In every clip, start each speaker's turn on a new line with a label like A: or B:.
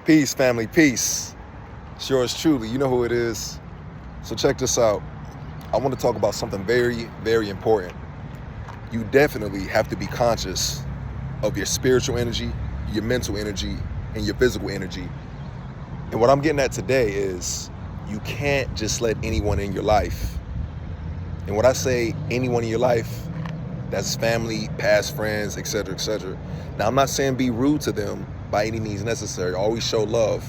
A: Peace, family, peace. It's yours truly. You know who it is. So check this out. I want to talk about something very, very important. You definitely have to be conscious of your spiritual energy, your mental energy, and your physical energy. And what I'm getting at today is you can't just let anyone in your life. And when I say anyone in your life, that's family, past friends, etc., etc. Now, I'm not saying be rude to them by any means necessary. Always show love.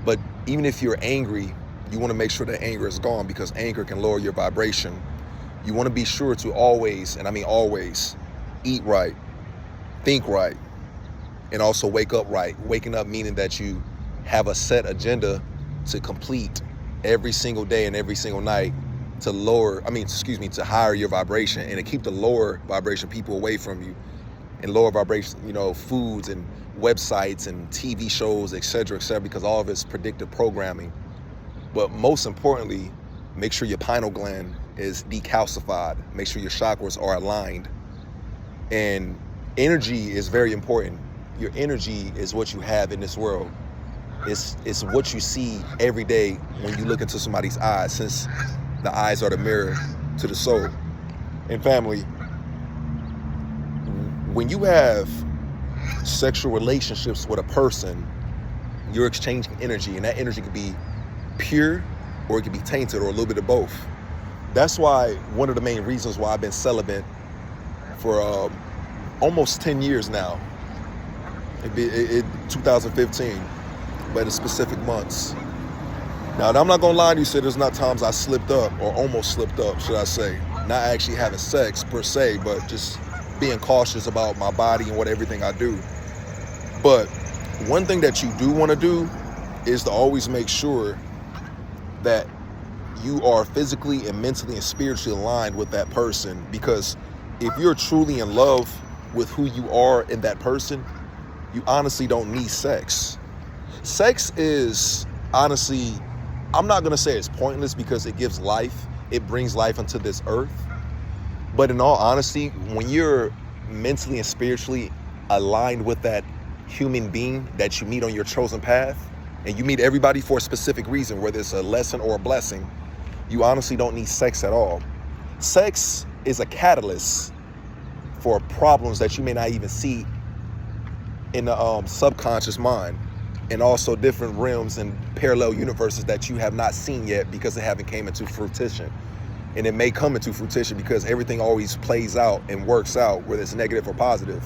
A: But even if you're angry, you want to make sure that anger is gone, because anger can lower your vibration. You want to be sure to always, and I mean always, eat right, think right, and also wake up right. Waking up meaning that you have a set agenda to complete every single day and every single night to higher your vibration and to keep the lower vibration people away from you, and lower vibration, foods and websites and TV shows, etc., because all of it's predictive programming. But most importantly, make sure your pineal gland is decalcified. Make sure your chakras are aligned. And energy is very important. Your energy is what you have in this world. It's what you see every day when you look into somebody's eyes, since the eyes are the mirror to the soul. And family, when you have sexual relationships with a person, you're exchanging energy, and that energy could be pure or it could be tainted, or a little bit of both. That's why one of the main reasons why I've been celibate for almost 10 years now. It 2015, but in specific months. Now, I'm not gonna lie to you, so there's not times I slipped up, or almost slipped up, should I say. Not actually having sex per se, but just being cautious about my body and everything I do. But one thing that you do want to do is to always make sure that you are physically and mentally and spiritually aligned with that person, because if you're truly in love with who you are in that person, you honestly don't need sex. Sex is honestly, I'm not going to say it's pointless, because it gives life, it brings life into this earth. But in all honesty, when you're mentally and spiritually aligned with that human being that you meet on your chosen path, and you meet everybody for a specific reason, whether it's a lesson or a blessing, you honestly don't need sex at all. Sex is a catalyst for problems that you may not even see in the subconscious mind, and also different realms and parallel universes that you have not seen yet, because they haven't came into fruition. And it may come into fruition, because everything always plays out and works out, whether it's negative or positive.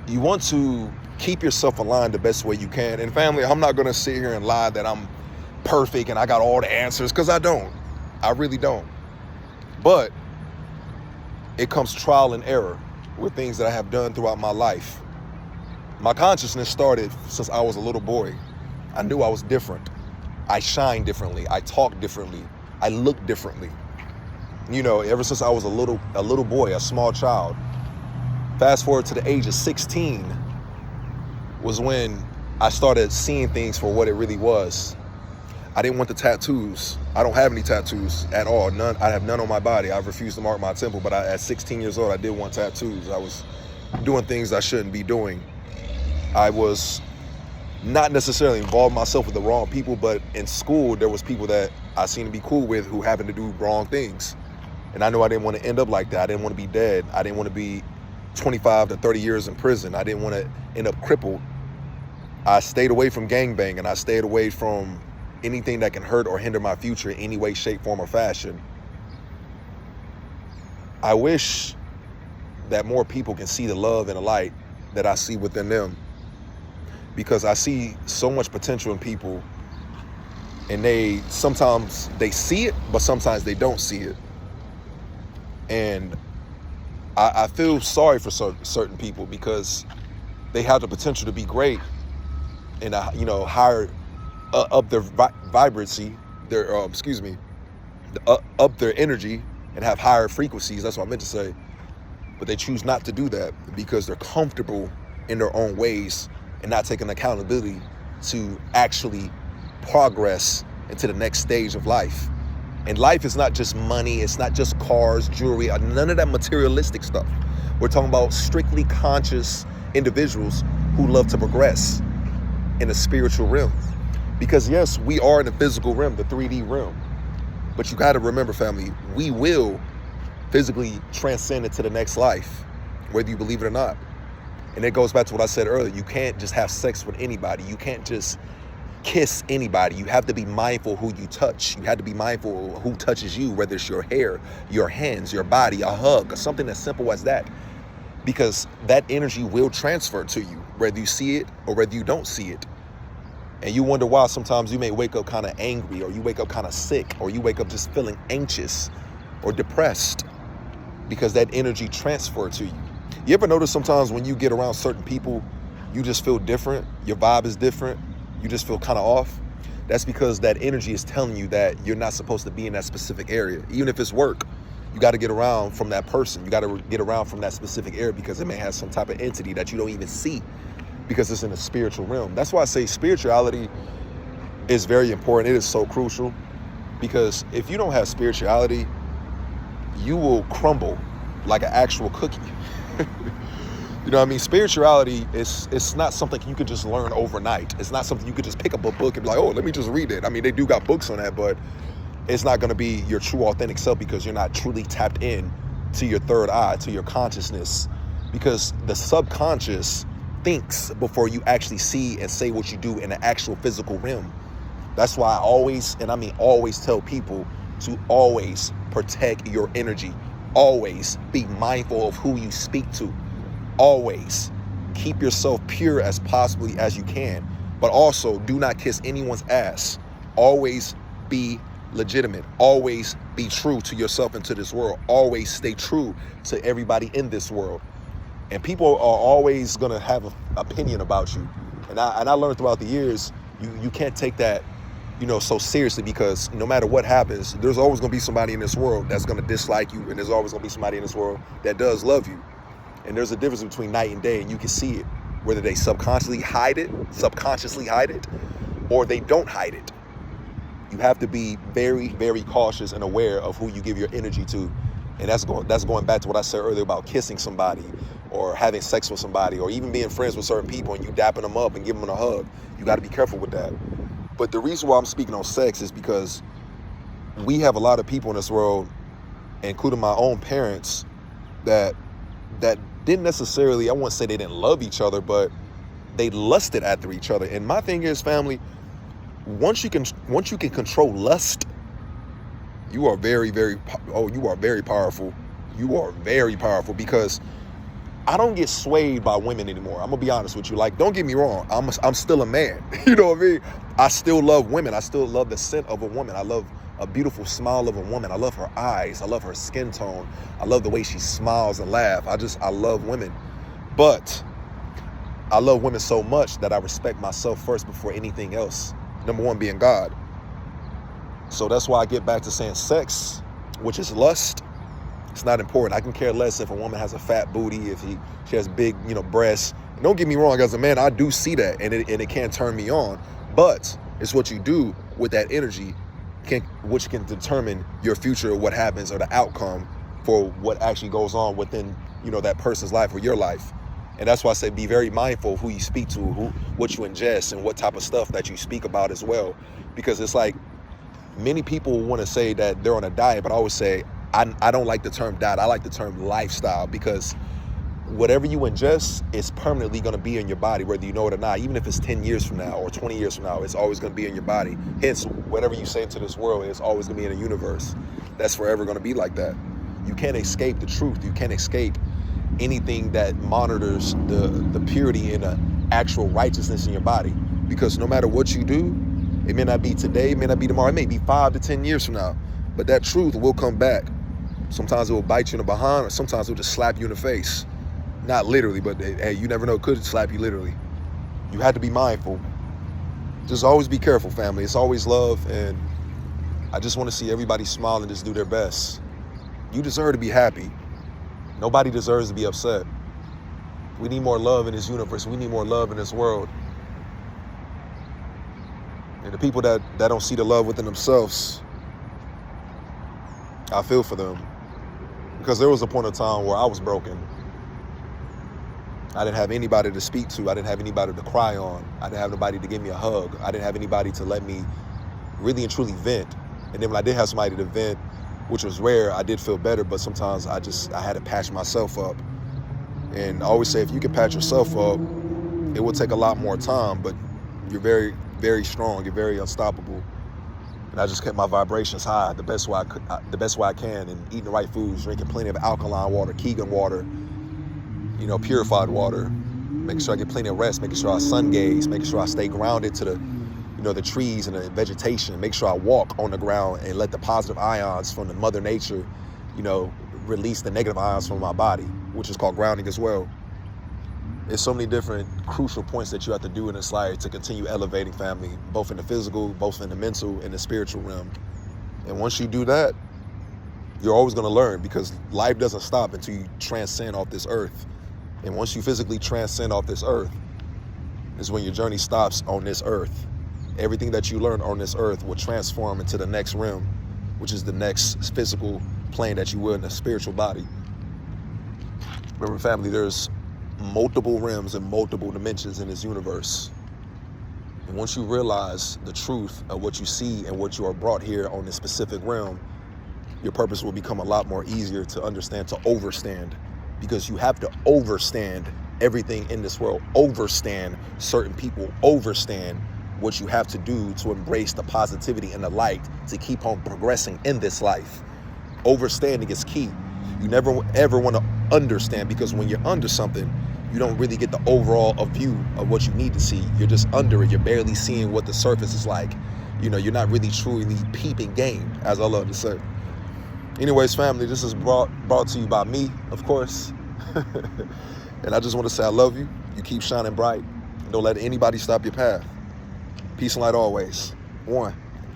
A: You want to keep yourself aligned the best way you can. And family, I'm not going to sit here and lie that I'm perfect and I got all the answers, because I don't. I really don't. But it comes trial and error with things that I have done throughout my life. My consciousness started since I was a little boy. I knew I was different. I shine differently. I talk differently. I look differently. Ever since I was a little boy, a small child. Fast forward to the age of 16 was when I started seeing things for what it really was. I didn't want the tattoos. I don't have any tattoos at all. None. I have none on my body. I refused to mark my temple, but at 16 years old, I did want tattoos. I was doing things I shouldn't be doing. I was not necessarily involved myself with the wrong people, but in school, there was people that I seemed to be cool with who happened to do wrong things. And I knew I didn't want to end up like that. I didn't want to be dead. I didn't want to be 25 to 30 years in prison. I didn't want to end up crippled. I stayed away from gangbang, and I stayed away from anything that can hurt or hinder my future in any way, shape, form, or fashion. I wish that more people can see the love and the light that I see within them, because I see so much potential in people, and sometimes they see it, but sometimes they don't see it. And I feel sorry for certain people, because they have the potential to be great and higher up their vibrancy, up their energy, and have higher frequencies. That's what I meant to say. But they choose not to do that because they're comfortable in their own ways and not taking accountability to actually progress into the next stage of life. And life is not just money, it's not just cars, jewelry, none of that materialistic stuff. We're talking about strictly conscious individuals who love to progress. in a spiritual realm. Because yes, we are in the physical realm, the 3D realm. But you got to remember, family, we will physically transcend into the next life, whether you believe it or not. And it goes back to what I said earlier. You can't just have sex with anybody. You can't just kiss anybody. You have to be mindful who you touch. You have to be mindful of who touches you, whether it's your hair, your hands, your body, a hug, or something as simple as that. Because that energy will transfer to you, whether you see it or whether you don't see it. And you wonder why sometimes you may wake up kind of angry, or you wake up kind of sick, or you wake up just feeling anxious or depressed, because that energy transferred to you. You ever notice sometimes when you get around certain people, you just feel different, your vibe is different, you just feel kind of off? That's because that energy is telling you that you're not supposed to be in that specific area. Even if it's work, you got to get around from that person. You got to get around from that specific area, because it may have some type of entity that you don't even see, because it's in the spiritual realm. That's why I say spirituality is very important. It is so crucial, because if you don't have spirituality, you will crumble like an actual cookie. You know what I mean? Spirituality it's not something you could just learn overnight. It's not something you could just pick up a book and be like, oh, let me just read it. I mean, they do got books on that, but it's not going to be your true authentic self, because you're not truly tapped in to your third eye, to your consciousness, because the subconscious thinks before you actually see and say what you do in the actual physical realm. That's why I always, and I mean always, tell people to always protect your energy. Always be mindful of who you speak to. Always keep yourself pure as possibly as you can, but also do not kiss anyone's ass. Always be legitimate. Always be true to yourself and to this world. Always stay true to everybody in this world. And people are always going to have an opinion about you. And I learned throughout the years, you can't take that, so seriously, because no matter what happens, there's always going to be somebody in this world that's going to dislike you, and there's always going to be somebody in this world that does love you. And there's a difference between night and day, and you can see it, whether they subconsciously hide it, or they don't hide it. You have to be very, very cautious and aware of who you give your energy to. And that's going back to what I said earlier about kissing somebody, or having sex with somebody, or even being friends with certain people and you dapping them up and giving them a hug. You got to be careful with that. But the reason why I'm speaking on sex is because we have a lot of people in this world, including my own parents, that didn't necessarily, I wouldn't say they didn't love each other, but they lusted after each other. And my thing is, family, once you can control lust, you are very, very powerful. You are very powerful, because I don't get swayed by women anymore. I'm gonna be honest with you. Like, don't get me wrong, I'm still a man. You know what I mean? I still love women. I still love the scent of a woman. I love a beautiful smile of a woman. I love her eyes. I love her skin tone. I love the way she smiles and laughs. I love women. But I love women so much that I respect myself first before anything else. Number one being God. So that's why I get back to saying sex, which is lust, it's not important. I can care less if a woman has a fat booty, if she has big, breasts. And don't get me wrong, as a man, I do see that, and it can turn me on. But it's what you do with that energy which can determine your future, what happens, or the outcome for what actually goes on within, that person's life or your life. And that's why I say be very mindful of who you speak to, what you ingest, and what type of stuff that you speak about as well. Because it's like, many people want to say that they're on a diet, but I always say, I don't like the term diet. I like the term lifestyle, because whatever you ingest is permanently going to be in your body, whether you know it or not. Even if it's 10 years from now or 20 years from now, it's always going to be in your body. Hence, whatever you say into this world is always going to be in the universe. That's forever going to be like that. You can't escape the truth. You can't escape anything that monitors the purity and the actual righteousness in your body. Because no matter what you do, it may not be today, it may not be tomorrow, it may be 5 to 10 years from now, but that truth will come back. Sometimes it will bite you in the behind, or sometimes it will just slap you in the face. Not literally, but hey, you never know, it could slap you literally. You have to be mindful. Just always be careful, family. It's always love, and I just want to see everybody smile and just do their best. You deserve to be happy. Nobody deserves to be upset. We need more love in this universe. We need more love in this world. And the people that don't see the love within themselves, I feel for them. Because there was a point of time where I was broken. I didn't have anybody to speak to. I didn't have anybody to cry on. I didn't have nobody to give me a hug. I didn't have anybody to let me really and truly vent. And then when I did have somebody to vent, which was rare, I did feel better, but sometimes I had to patch myself up. And I always say, if you can patch yourself up, it will take a lot more time, but you're very, very strong. You're very unstoppable. And I just kept my vibrations high the best way I can, and eating the right foods, drinking plenty of alkaline water, Keegan water, purified water, making sure I get plenty of rest, making sure I sun gaze, making sure I stay grounded to the trees and the vegetation, make sure I walk on the ground and let the positive ions from the mother nature, release the negative ions from my body, which is called grounding as well. There's so many different crucial points that you have to do in this life to continue elevating, family, both in the physical, both in the mental, and the spiritual realm. And once you do that, you're always going to learn, because life doesn't stop until you transcend off this earth. And once you physically transcend off this earth is when your journey stops on this earth. Everything that you learn on this earth will transform into the next realm, which is the next physical plane that you will in the spiritual body. Remember, family, there's multiple realms and multiple dimensions in this universe. And once you realize the truth of what you see and what you are brought here on this specific realm, your purpose will become a lot more easier to understand, to overstand, because you have to overstand everything in this world, overstand certain people, overstand what you have to do to embrace the positivity and the light to keep on progressing in this life. Overstanding is key. You never ever want to understand, because when you're under something, you don't really get the overall view of what you need to see. You're just under it. You're barely seeing what the surface is like. You're not really truly peeping game, as I love to say. Anyways, family, this is brought to you by me, of course. And I just want to say I love you. You keep shining bright. And don't let anybody stop your path. Peace and light always. One.